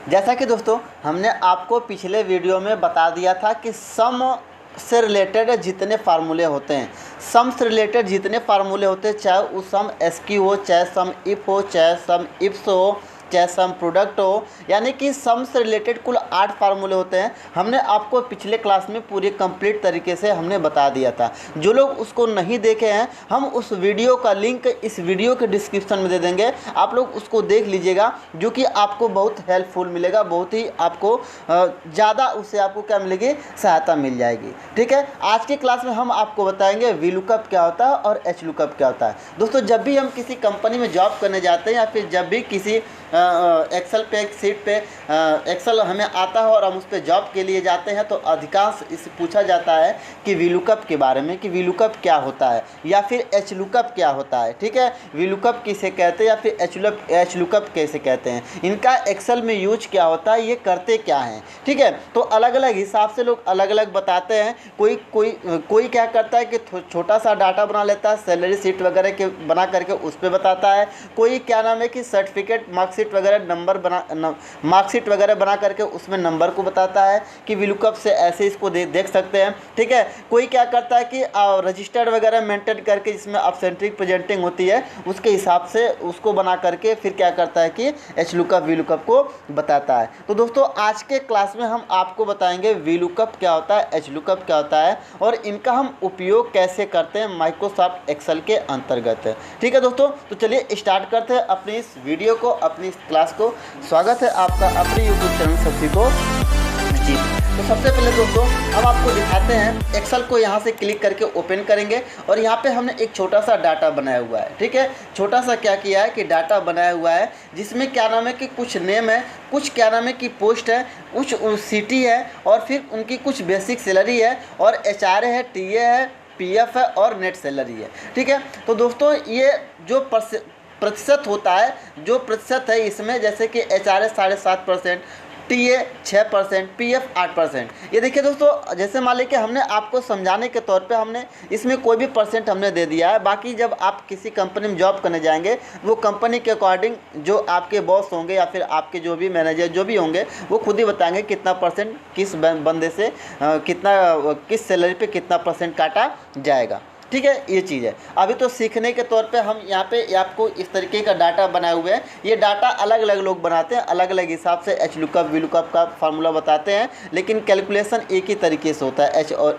जैसा कि दोस्तों हमने आपको पिछले वीडियो में बता दिया था कि सम से रिलेटेड जितने फार्मूले होते हैं, सम से रिलेटेड जितने फार्मूले होते हैं, चाहे वो सम एसक्यू हो, चाहे सम इफ हो, चाहे सम इफ्स हो, चाहे सम प्रोडक्ट हो, यानी कि सम से रिलेटेड कुल 8 फार्मूले होते हैं। हमने आपको पिछले क्लास में पूरे कंप्लीट तरीके से हमने बता दिया था। जो लोग उसको नहीं देखे हैं, हम उस वीडियो का लिंक इस वीडियो के डिस्क्रिप्शन में दे देंगे, आप लोग उसको देख लीजिएगा, जो कि आपको बहुत हेल्पफुल मिलेगा, बहुत ही आपको ज़्यादा उससे आपको क्या मिलेगी, सहायता मिल जाएगी। ठीक है, आज की क्लास में हम आपको बताएंगे वी लुकअप क्या होता है और एच लुकअप क्या होता है। दोस्तों, जब भी हम किसी कंपनी में जॉब करने जाते हैं या फिर जब भी किसी एक्सेल पे एक सीट पे एक्सेल हमें आता है और हम उस पर जॉब के लिए जाते हैं, तो अधिकांश इससे पूछा जाता है कि वी लुकअप के बारे में, कि वी लुकअप क्या होता है या फिर एच लुकअप क्या होता है। ठीक है, वी लुकअप किसे कहते हैं या फिर एच लुकअप कैसे कहते हैं, इनका एक्सेल में यूज क्या होता है, ये करते क्या हैं। ठीक है, तो अलग अलग हिसाब से लोग अलग अलग बताते हैं। कोई क्या करता है कि छोटा सा डाटा बना लेता है, सैलरी शीट वगैरह के बना करके उस पर बताता है। कोई क्या नाम है कि सर्टिफिकेट मार्कशीट वगैरह मार्कशीट वगैरह बना करके उसमें नंबर को बताता है कि वी लुकअप से ऐसे इसको देख सकते हैं। ठीक है, कोई क्या करता है कि रजिस्टर्ड वगैरह मेंटेन करके जिसमें अपसेंट्रिक प्रेजेंटिंग होती है उसके हिसाब से उसको बना करके फिर क्या करता है कि एच लुकअप वी लुकअप को बताता है। तो दोस्तों, आज के क्लास में हम आपको बताएंगे वी लुकअप क्या होता है, एच लुकअप क्या होता है और इनका हम उपयोग कैसे करते हैं माइक्रोसॉफ्ट एक्सेल के अंतर्गत। ठीक है दोस्तों, तो चलिए स्टार्ट करते हैं अपनी इस वीडियो को, अपनी इस क्लास को। स्वागत है आपका अपने यूट्यूब चैनल सभी को जी। तो सबसे पहले दोस्तों हम आपको दिखाते हैं, एक्सेल को यहाँ से क्लिक करके ओपन करेंगे और यहाँ पे हमने एक छोटा सा डाटा बनाया हुआ है। ठीक है, छोटा सा क्या किया है कि डाटा बनाया हुआ है जिसमें क्या नाम है कि कुछ नेम है, कुछ क्या नाम है कि पोस्ट है, कुछ सिटी है और फिर उनकी कुछ बेसिक सैलरी है और HR है, TA है, PF है और नेट सैलरी है। ठीक है, तो दोस्तों ये जो प्रतिशत होता है, जो प्रतिशत है इसमें, जैसे कि HR 7.5%, TA 6%, PF 8%। ये देखिए दोस्तों, जैसे मान लीजिए हमने आपको समझाने के तौर पे हमने इसमें कोई भी परसेंट हमने दे दिया है। बाकी जब आप किसी कंपनी में जॉब करने जाएंगे, वो कंपनी के अकॉर्डिंग जो आपके बॉस होंगे या फिर आपके जो भी मैनेजर जो भी होंगे, वो खुद ही बताएंगे कितना परसेंट किस बंदे से किस सैलरी पे कितना परसेंट काटा जाएगा। ठीक है, ये चीज़ है। अभी तो सीखने के तौर पे हम यहाँ पे आपको इस तरीके का डाटा बनाए हुए हैं। ये डाटा अलग अलग लोग बनाते हैं, अलग अलग हिसाब से एच लुकअप वी लुकअप का फार्मूला बताते हैं, लेकिन कैलकुलेशन एक ही तरीके से होता है।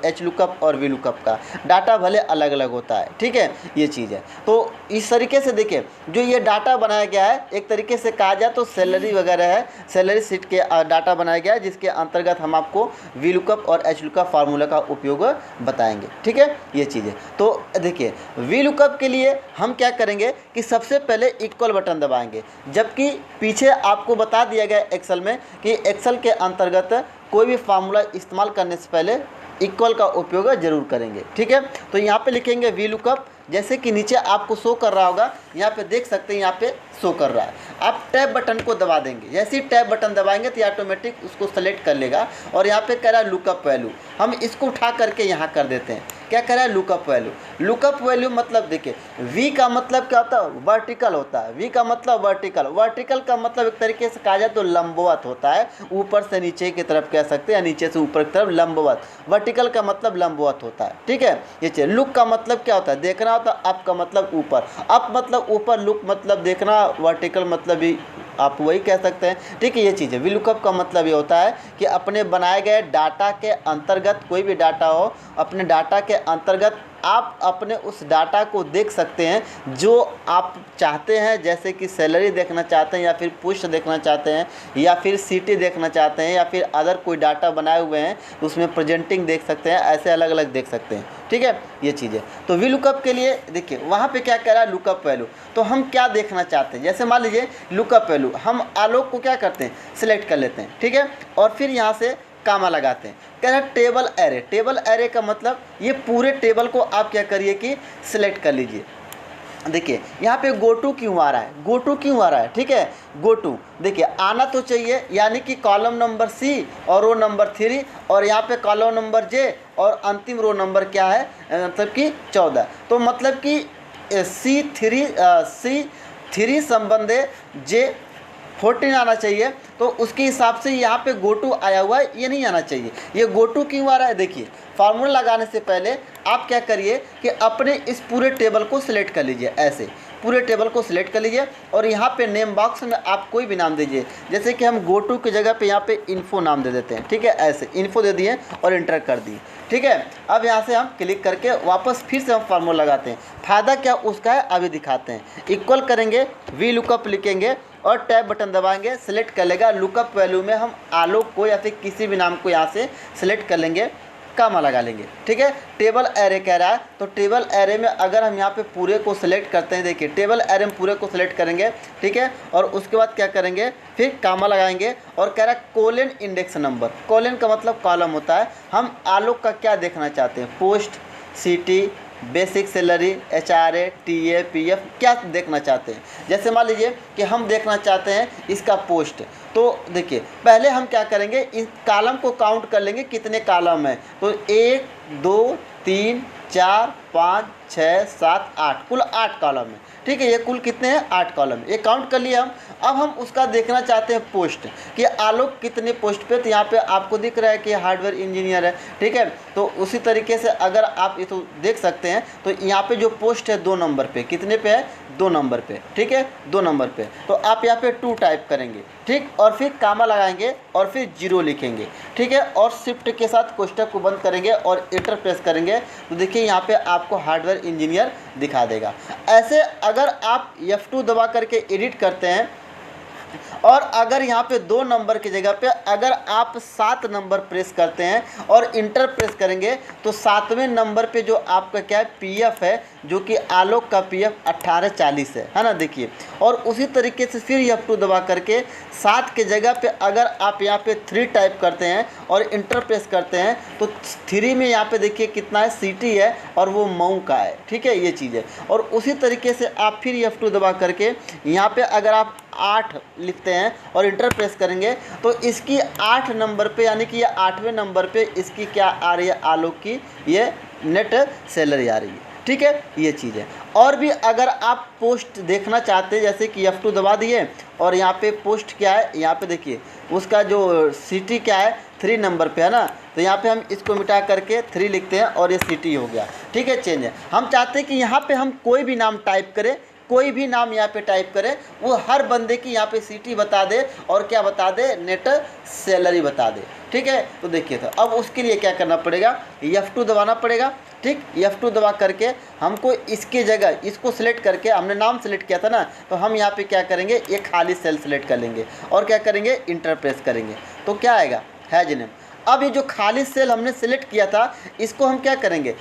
एच लुकअप और वी लुकअप का डाटा भले अलग अलग होता है। ठीक है, ये चीज़ है। तो इस तरीके से देखिए, जो ये डाटा बनाया गया है, एक तरीके से कहा जाए तो सैलरी वगैरह है, सैलरी शीट के डाटा बनाया गया है, जिसके अंतर्गत हम आपको वी लुकअप और एच लुकअप फार्मूला का उपयोग बताएंगे। ठीक है, ये चीज़ है। तो देखिए, वी लुकअप के लिए हम क्या करेंगे कि सबसे पहले इक्वल बटन दबाएंगे, जबकि पीछे आपको बता दिया गया एक्सेल में कि एक्सेल के अंतर्गत कोई भी फार्मूला इस्तेमाल करने से पहले इक्वल का उपयोग जरूर करेंगे। ठीक है, तो यहाँ पे लिखेंगे वी लुकअप, जैसे कि नीचे आपको शो कर रहा होगा, यहाँ पे देख सकते हैं, यहाँ पे शो कर रहा है। आप टैब बटन को दबा देंगे, जैसे ही टैब बटन दबाएंगे तो ऑटोमेटिक उसको सेलेक्ट कर लेगा और यहाँ पे कह रहा है लुकअप वैल्यू। हम इसको उठा करके यहाँ कर देते हैं, क्या कह रहा है, लुकअप वैल्यू। लुकअप वैल्यू मतलब देखिए, वी का मतलब क्या होता है, वर्टिकल होता है। वी का मतलब वर्टिकल, वर्टिकल का मतलब एक तरीके से कहा जाए तो लंबवत होता है, ऊपर से नीचे की तरफ कह सकते हैं या नीचे से ऊपर की तरफ लंबवत। वर्टिकल का मतलब लंबवत होता है। ठीक है, ये चीज़। लुक का मतलब क्या होता है, देखना होता है। अप का मतलब ऊपर, अप मतलब ऊपर, लुक मतलब देखना, वर्टिकल मतलब भी आप वही कह सकते हैं। ठीक है, ये चीज़ है। वी लुकअप का मतलब ये होता है कि अपने बनाए गए डाटा के अंतर्गत, कोई भी डाटा हो, अपने डाटा के अंतर्गत आप अपने उस डाटा को देख सकते हैं जो आप चाहते हैं, जैसे कि सैलरी देखना चाहते हैं या फिर पोस्ट देखना चाहते हैं या फिर सिटी देखना चाहते हैं या फिर अदर कोई डाटा बनाए हुए हैं तो उसमें प्रेजेंटिंग देख सकते हैं, ऐसे अलग अलग देख सकते हैं। ठीक है, ये चीज़ है। तो वी लुकअप के लिए देखिए वहाँ पे क्या कह रहा है, लुकअप वैल्यू। तो हम क्या देखना चाहते हैं, जैसे मान लीजिए लुकअप वैल्यू, हम आलोक को क्या करते हैं, सिलेक्ट कर लेते हैं। ठीक है, और फिर यहाँ से कामा लगाते हैं, कह रहा है टेबल एरे। टेबल एरे का मतलब ये पूरे टेबल को आप क्या करिए कि सिलेक्ट कर लीजिए। देखिए यहाँ पे गो टू क्यों आ रहा है, गो टू क्यों आ रहा है। ठीक है, गो टू देखिए आना तो चाहिए, यानी कि कॉलम नंबर C और रो नंबर 3 और यहाँ पे कॉलम नंबर J और अंतिम रो नंबर क्या है, मतलब कि 14। तो मतलब कि C3 संबंधे J 14 आना चाहिए, तो उसके हिसाब से यहाँ पे गो टू आया हुआ है, ये नहीं आना चाहिए। ये गो टू क्यों आ रहा है? देखिए, फार्मूला लगाने से पहले आप क्या करिए कि अपने इस पूरे टेबल को सिलेक्ट कर लीजिए। ऐसे पूरे टेबल को सिलेक्ट कर लीजिए और यहाँ पे नेम बॉक्स में आप कोई भी नाम दीजिए। जैसे कि हम गो टू की जगह पे यहाँ पे इन्फो नाम दे देते हैं, ठीक है। ऐसे इन्फो दे दिए और इंटर कर दिए, ठीक है। अब यहाँ से हम क्लिक करके वापस फिर से हम फार्मूला लगाते हैं। फ़ायदा क्या उसका है अभी दिखाते हैं। इक्वल करेंगे, वी लुकअप लिखेंगे और टैब बटन दबाएंगे, सेलेक्ट कर लेगा। लुकअप वैल्यू में हम आलोक को या फिर किसी भी नाम को यहाँ से सिलेक्ट कर लेंगे, कामा लगा लेंगे, ठीक है। टेबल एरे कह रहा है, तो टेबल एरे में अगर हम यहाँ पे पूरे को सिलेक्ट करते हैं, देखिए टेबल एरे में पूरे को सिलेक्ट करेंगे, ठीक है। और उसके बाद क्या करेंगे, फिर कामा लगाएंगे और कह रहा है कोलन इंडेक्स नंबर। कोलन का मतलब कॉलम होता है। हम आलोक का क्या देखना चाहते हैं? Post, city, basic salary, HRA, TA, PF क्या देखना चाहते हैं? जैसे मान लीजिए कि हम देखना चाहते हैं इसका पोस्ट, तो देखिए पहले हम क्या करेंगे, इस कॉलम को काउंट कर लेंगे कितने कॉलम है। तो 1 2 3 4 5 6 7 8, कुल 8 कॉलम है, ठीक है। ये कुल कितने हैं? 8 कॉलम, ये काउंट कर लिए हम। अब हम उसका देखना चाहते हैं पोस्ट कि आलोक कितने पोस्ट पे। तो यहाँ पे आपको दिख रहा है कि हार्डवेयर इंजीनियर है, ठीक है। तो उसी तरीके से अगर आप ये तो देख सकते हैं, तो यहाँ पे जो पोस्ट है 2 नंबर पे, कितने पे है? 2 नंबर पे, ठीक है, 2 नंबर पे। तो आप यहाँ पे 2 टाइप करेंगे, ठीक, और फिर कामा लगाएंगे और फिर 0 लिखेंगे, ठीक है। और शिफ्ट के साथ कोष्टक को बंद करेंगे और एंटर प्रेस करेंगे, तो देखिए यहाँ पे आपको हार्डवेयर इंजीनियर दिखा देगा। ऐसे अगर आप F2 दबा करके एडिट करते हैं और अगर यहाँ पे 2 नंबर की जगह पे अगर आप 7 नंबर प्रेस करते हैं और इंटर प्रेस करेंगे, तो 7वें नंबर पे जो आपका क्या है, PF है, जो कि आलोक का PF 1840 है ना। देखिए, और उसी तरीके से फिर F2 दबा करके 7 के जगह पे अगर आप यहाँ पे 3 टाइप करते हैं और इंटर प्रेस करते हैं, तो 3 में यहाँ पे देखिए कितना है, सिटी है और वो मऊ का है, ठीक है, ये चीज़ है। और उसी तरीके से आप फिर F2 दबा करके यहाँ पे अगर आप 8 लिखते हैं और इंटर प्रेस करेंगे, तो इसकी 8 नंबर पे यानी कि ये 8वें नंबर पे इसकी क्या आ रही है, आलोक की ये नेट सैलरी आ रही है, ठीक है, ये चीज़ है। और भी अगर आप पोस्ट देखना चाहते हैं, जैसे कि F2 दबा दिए और यहाँ पे पोस्ट क्या है, यहाँ पे देखिए उसका जो सिटी क्या है, 3 नंबर पे है ना। तो यहाँ पे हम इसको मिटा करके 3 लिखते हैं और ये सिटी हो गया, ठीक है, चेंज है। हम चाहते हैं कि यहाँ पे हम कोई भी नाम टाइप करें, कोई भी नाम यहाँ पे टाइप करें, वो हर बंदे की यहाँ पे सिटी बता दे और क्या बता दे, नेट सैलरी बता दे, ठीक है। तो देखिए, तो अब उसके लिए क्या करना पड़ेगा, F2 दबाना पड़ेगा, ठीक। F2 दबा करके हमको इसके जगह इसको सिलेक्ट करके, हमने नाम सेलेक्ट किया था ना, तो हम यहाँ पे क्या करेंगे, एक खाली सेल सेलेक्ट कर लेंगे और क्या करेंगे, इंटर प्रेस करेंगे, तो क्या आएगा, हैज नेम। अब ये जो खाली सेल हमने सेलेक्ट किया था, इसको हम क्या करेंगे,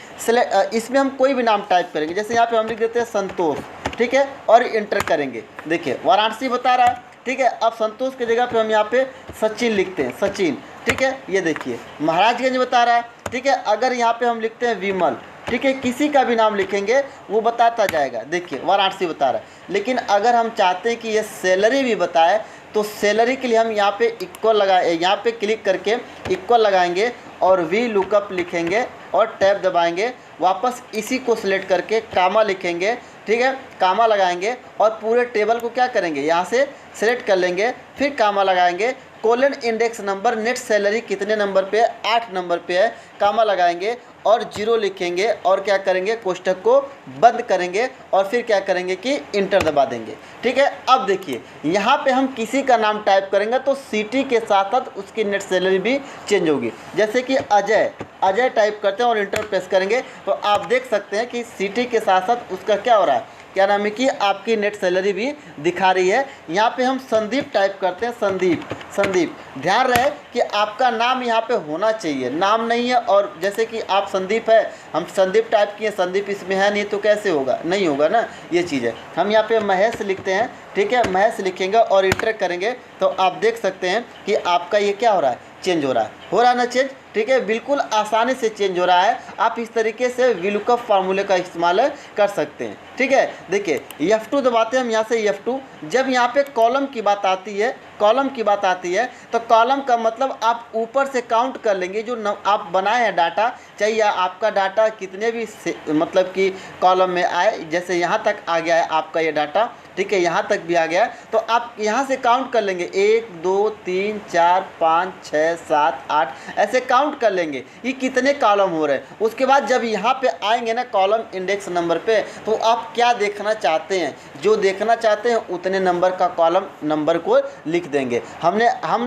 इसमें हम कोई भी नाम टाइप करेंगे। जैसे यहाँ पे हम लिख देते हैं संतोष, ठीक है, और इंटर करेंगे। देखिए वाराणसी बता रहा है, ठीक है। अब संतोष की जगह पे हम यहाँ पे सचिन लिखते हैं, सचिन, ठीक है, ये देखिए महाराजगंज बता रहा है, ठीक है। अगर यहाँ पे हम लिखते हैं विमल, ठीक है, किसी का भी नाम लिखेंगे वो बताता जाएगा। देखिए वाराणसी बता रहा है। लेकिन अगर हम चाहते हैं कि ये सैलरी भी बताए, तो सैलरी के लिए हम यहाँ पे इक्वल लगाए, यहाँ पे क्लिक करके इक्वल लगाएंगे और वी लुकअप लिखेंगे और टैब दबाएंगे, वापस इसी को सिलेक्ट करके कामा लिखेंगे, ठीक है, कामा लगाएंगे और पूरे टेबल को क्या करेंगे, यहाँ से सिलेक्ट कर लेंगे, फिर कामा लगाएंगे। Colon index number, net salary कितने नंबर पे है, 8 नंबर पे है, कामा लगाएंगे और 0 लिखेंगे और क्या करेंगे, कोष्टक को बंद करेंगे और फिर क्या करेंगे कि इंटर दबा देंगे, ठीक है। अब देखिए यहाँ पे हम किसी का नाम टाइप करेंगे तो सिटी के साथ साथ उसकी नेट सैलरी भी चेंज होगी। जैसे कि अजय, अजय टाइप करते हैं और इंटर प्रेस करेंगे, तो आप देख सकते हैं कि सिटी के साथ साथ उसका क्या हो रहा है, क्या नाम है कि आपकी नेट सैलरी भी दिखा रही है। यहाँ पे हम संदीप टाइप करते हैं, संदीप, संदीप। ध्यान रहे कि आपका नाम यहाँ पे होना चाहिए, नाम नहीं है। और जैसे कि आप संदीप है, हम संदीप टाइप किए, संदीप इसमें है नहीं, तो कैसे होगा, नहीं होगा ना, ये चीज़ है। हम यहाँ पे महेश लिखते हैं, ठीक है, महेश लिखेंगे और इंटर करेंगे, तो आप देख सकते हैं कि आपका ये क्या हो रहा है, चेंज हो रहा है। हो रहा है ना चेंज, ठीक है, बिल्कुल आसानी से चेंज हो रहा है। आप इस तरीके से वीलुकअप फार्मूले का इस्तेमाल कर सकते हैं, ठीक है। देखिए F2 दबाते हैं हम, यहाँ से F2, जब यहाँ पे कॉलम की बात आती है, कॉलम की बात आती है तो कॉलम का मतलब आप ऊपर से काउंट कर लेंगे जो आप बनाए हैं डाटा, चाहिए आपका डाटा कितने भी मतलब कि कॉलम में आए, जैसे यहाँ तक आ गया है आपका ये डाटा, ठीक है, यहाँ तक भी आ गया, तो आप यहाँ से काउंट कर लेंगे 1 2 3 4 5 6 7 8, ऐसे काउंट कर लेंगे ये कितने कॉलम हो रहे हैं। उसके बाद जब यहाँ पे आएंगे ना कॉलम इंडेक्स नंबर पे, तो आप क्या देखना चाहते हैं, जो देखना चाहते हैं उतने नंबर का कॉलम नंबर को लिख देंगे। हम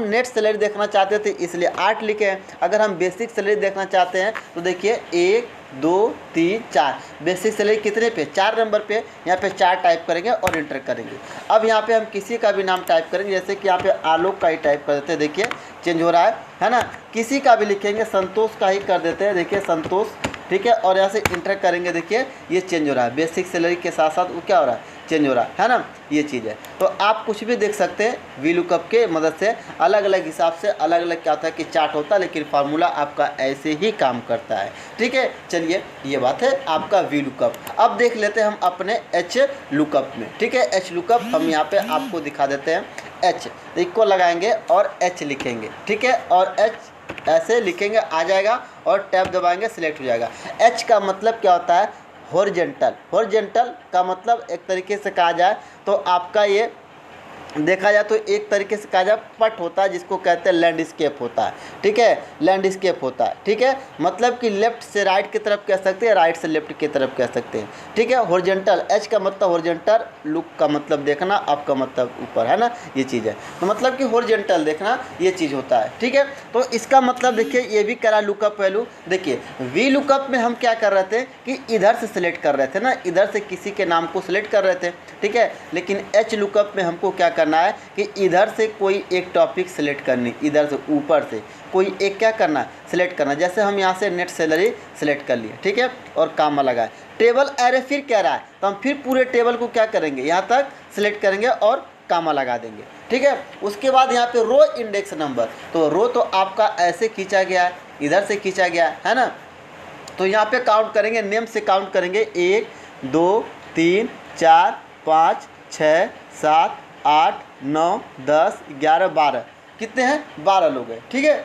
नेट सैलरी देखना चाहते थे इसलिए 8 लिखे हैं। अगर हम बेसिक सैलरी देखना चाहते हैं तो देखिए 1 2 3 4, बेसिक सैलरी कितने पे, 4 नंबर पे, यहाँ पे 4 टाइप करेंगे और इंटर करेंगे। अब यहाँ पे हम किसी का भी नाम टाइप करेंगे, जैसे कि यहाँ पे आलोक का ही टाइप कर देते हैं, देखिए चेंज हो रहा है ना। किसी का भी लिखेंगे, संतोष का ही कर देते हैं, देखिए संतोष, ठीक है, और यहाँ से इंटर करेंगे, देखिए ये चेंज हो रहा है, बेसिक सैलरी के साथ साथ वो क्या हो रहा है, चेंज हो रहा है ना, ये चीज़ है। तो आप कुछ भी देख सकते हैं वीलुकअप के मदद से, अलग अलग हिसाब से अलग अलग क्या होता है कि चार्ट होता है, लेकिन फार्मूला आपका ऐसे ही काम करता है, ठीक है। चलिए ये बात है आपका वीलुकअप। अब देख लेते हैं हम अपने एच लुकअप में, ठीक है। एच लुकअप हम यहाँ पे आपको दिखा देते हैं, एच इक्वल लगाएंगे और एच लिखेंगे, ठीक है, और एच ऐसे लिखेंगे आ जाएगा और टैब दबाएंगे सिलेक्ट हो जाएगा। एच का मतलब क्या होता है, हॉरिजॉन्टल। हॉरिजॉन्टल का मतलब एक तरीके से कहा जाए तो आपका ये देखा जाए तो एक तरीके से कहा जाए पट होता है, जिसको कहते हैं लैंडस्केप होता है, ठीक है, लैंडस्केप होता है, ठीक है, मतलब कि लेफ्ट से राइट की तरफ कह सकते हैं, राइट से लेफ्ट की तरफ कह सकते हैं, ठीक है। हॉरिजॉन्टल, एच का मतलब हॉरिजॉन्टल, लुक का मतलब देखना, अप का मतलब ऊपर, है ना, ये चीज़ है। तो मतलब कि हॉरिजॉन्टल देखना ये चीज़ होता है, ठीक है। तो इसका मतलब देखिए ये भी करा लुकअप वैल्यू। देखिए वी लुकअप में हम क्या कर रहे थे कि इधर से सिलेक्ट कर रहे थे ना, इधर से किसी के नाम को सिलेक्ट कर रहे थे, ठीक है, लेकिन एच लुकअप में हमको क्या करना है कि इधर से कोई एक टॉपिक सिलेक्ट करनी, इधर से ऊपर से कोई एक क्या करना है, सिलेक्ट करना। जैसे हम यहाँ से नेट सैलरी सिलेक्ट कर लिए, ठीक है, और कामा लगाए। टेबल एरे फिर कह रहा है तो हम फिर पूरे टेबल को क्या करेंगे, यहाँ तक सिलेक्ट करेंगे और कामा लगा देंगे, ठीक है। उसके बाद यहाँ पे रो इंडेक्स नंबर, तो रो तो आपका ऐसे खींचा गया है, इधर से खींचा गया है ना, तो यहाँ पे काउंट करेंगे, नेम से काउंट करेंगे 1 2 3 4 5 6 7 8 9 10 11 12, कितने हैं, 12 लोग हैं, ठीक है।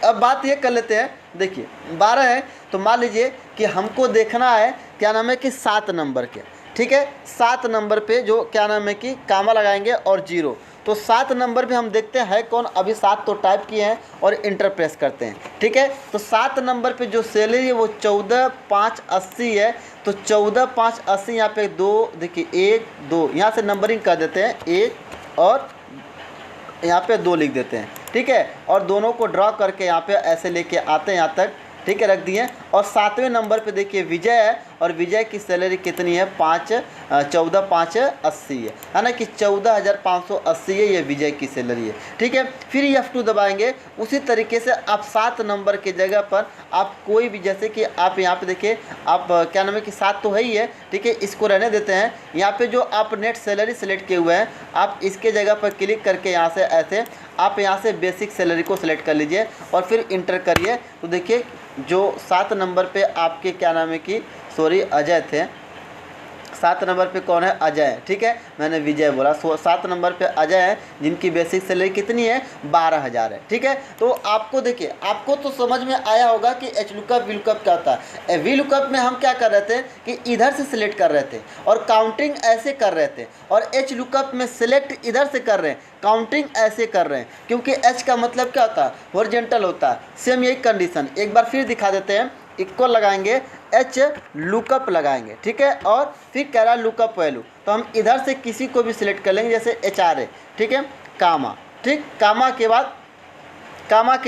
अब बात ये कर लेते हैं, देखिए 12 है तो मान लीजिए कि हमको देखना है क्या नाम है कि 7 नंबर के, ठीक है, 7 नंबर पे जो क्या नाम है कि कामा लगाएंगे और 0, तो 7 नंबर पे हम देखते हैं कौन, अभी 7 तो टाइप किए हैं और इंटर प्रेस करते हैं, ठीक है। तो 7 नंबर पे जो सैलरी है वो 14,580 है, तो 14,580 यहाँ पे 2, देखिए 1 2, यहाँ से नंबरिंग कर देते हैं 1 और यहाँ पे 2 लिख देते हैं, ठीक है, और दोनों को ड्रॉ करके यहाँ पे ऐसे लेके आते हैं यहाँ तक, ठीक है, रख दिए। और 7वें नंबर पे देखिए विजय है, और विजय की सैलरी कितनी है, 14,580 है ना, कि 14,580 है ये विजय की सैलरी है, ठीक है। फिर F2 दबाएंगे, उसी तरीके से आप 7 नंबर की जगह पर आप कोई भी, जैसे कि आप यहाँ पे देखिए आप क्या नाम है कि 7 तो है ही है, ठीक है, इसको रहने देते हैं। यहाँ पे जो आप नेट सैलरी सेलेक्ट किए हुए हैं, आप इसके जगह पर क्लिक करके यहाँ से ऐसे आप यहाँ से बेसिक सैलरी को सिलेक्ट कर लीजिए और फिर इंटर करिए, तो देखिए जो 7 नंबर पे आपके क्या नाम है कि सॉरी अजय थे, 7 नंबर पे कौन है, अजय है, ठीक है, मैंने विजय बोला। 7 नंबर पे अजय है जिनकी बेसिक सैलरी कितनी है, 12,000 है, ठीक है। तो आपको देखिए, आपको तो समझ में आया होगा कि एच लुकअप वी लुकअप क्या होता है। वी लुकअप में हम क्या कर रहे थे कि इधर से सिलेक्ट कर रहे थे और काउंटिंग ऐसे कर रहे थे, और एच लुकअप में सिलेक्ट इधर से कर रहे हैं, काउंटिंग ऐसे कर रहे हैं, क्योंकि एच का मतलब क्या होता है, हॉरिजॉन्टल होता है। सेम यही कंडीशन एक बार फिर दिखा देते हैं, इक्वल लगाएंगे, एच लुकअप लगाएंगे, ठीक है, और फिर कह रहा है लुकअप वैल्यू, तो हम इधर से किसी को भी सिलेक्ट कर लेंगे, जैसे HR, ठीक है, कामा, ठीक, कामा के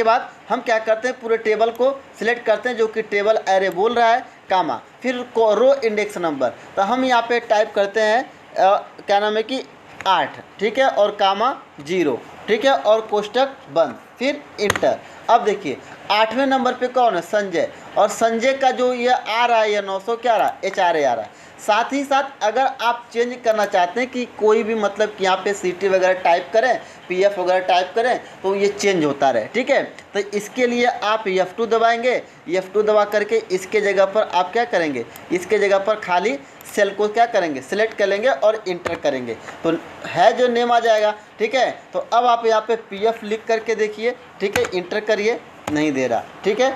बाद हम क्या करते हैं, पूरे टेबल को सिलेक्ट करते हैं जो कि टेबल एरे बोल रहा है, कामा, फिर रो इंडेक्स नंबर, तो हम यहाँ पे टाइप करते हैं क्या नाम है कि 8, ठीक है, और कामा 0, ठीक है, और कोष्टक बंद, फिर इंटर। अब देखिए 8वें नंबर पे कौन है, संजय, और संजय का जो ये आ रहा है ये 900 क्या आ रहा है, HR आ रहा है। साथ ही साथ अगर आप चेंज करना चाहते हैं कि कोई भी मतलब कि यहाँ पे सीटी वगैरह टाइप करें, पीएफ वगैरह टाइप करें तो ये चेंज होता रहे, ठीक है। तो इसके लिए आप F2 दबाएंगे, F2 दबा करके इसके जगह पर आप क्या करेंगे, इसके जगह पर खाली सेल को क्या करेंगे, सिलेक्ट कर लेंगे और इंटर करेंगे तो है जो नेम आ जाएगा, ठीक है। तो अब आप यहाँ पे पीएफ लिख करके देखिए, ठीक है, इंटर करिए, नहीं दे रहा, ठीक है,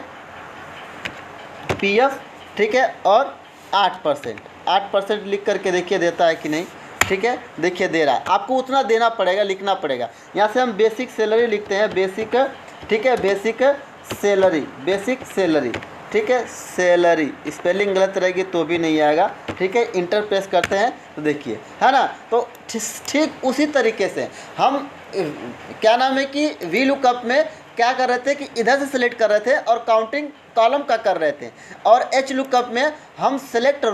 पीएफ, ठीक है, और 8% लिख करके देखिए देता है कि नहीं, ठीक है, देखिए दे रहा है। आपको उतना देना पड़ेगा, लिखना पड़ेगा। यहाँ से हम बेसिक सैलरी लिखते हैं, बेसिक, ठीक है, बेसिक सैलरी, ठीक है, सैलरी, स्पेलिंग गलत रहेगी तो भी नहीं आएगा, ठीक है। इंटर प्रेस करते हैं तो देखिए, है ना। तो ठीक उसी तरीके से हम क्या नाम है कि वी लुकअप में क्या कर रहे थे कि इधर से सिलेक्ट कर रहे थे और काउंटिंग कॉलम का कर रहे थे, और एच लुकअप में हम सिलेक्ट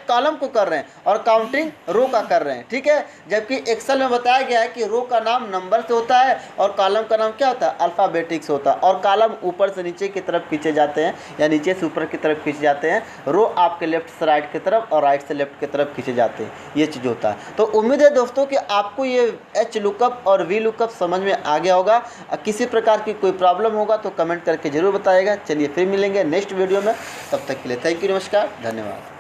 कॉलम को कर रहे हैं और काउंटिंग रो का कर रहे हैं, ठीक है। जबकि एक्सेल में बताया गया है कि रो का नाम नंबर से होता है और कॉलम का नाम क्या होता है, अल्फ़ाबेटिक से होता है, और कॉलम ऊपर से नीचे की तरफ खींचे जाते हैं या नीचे से ऊपर की तरफ खींचे जाते हैं, रो आपके लेफ्ट से राइट की तरफ और राइट से लेफ्ट की तरफ खींचे जाते हैं, ये चीज़ होता है। तो उम्मीद है दोस्तों कि आपको ये एच लुकअप और वी लुकअप समझ में आ गया होगा। किसी प्रकार की कोई प्रॉब्लम होगा तो कमेंट करके ज़रूर बताइएगा। चलिए फिर मिलेंगे नेक्स्ट वीडियो में, तब तक के लिए थैंक यू, नमस्कार, धन्यवाद।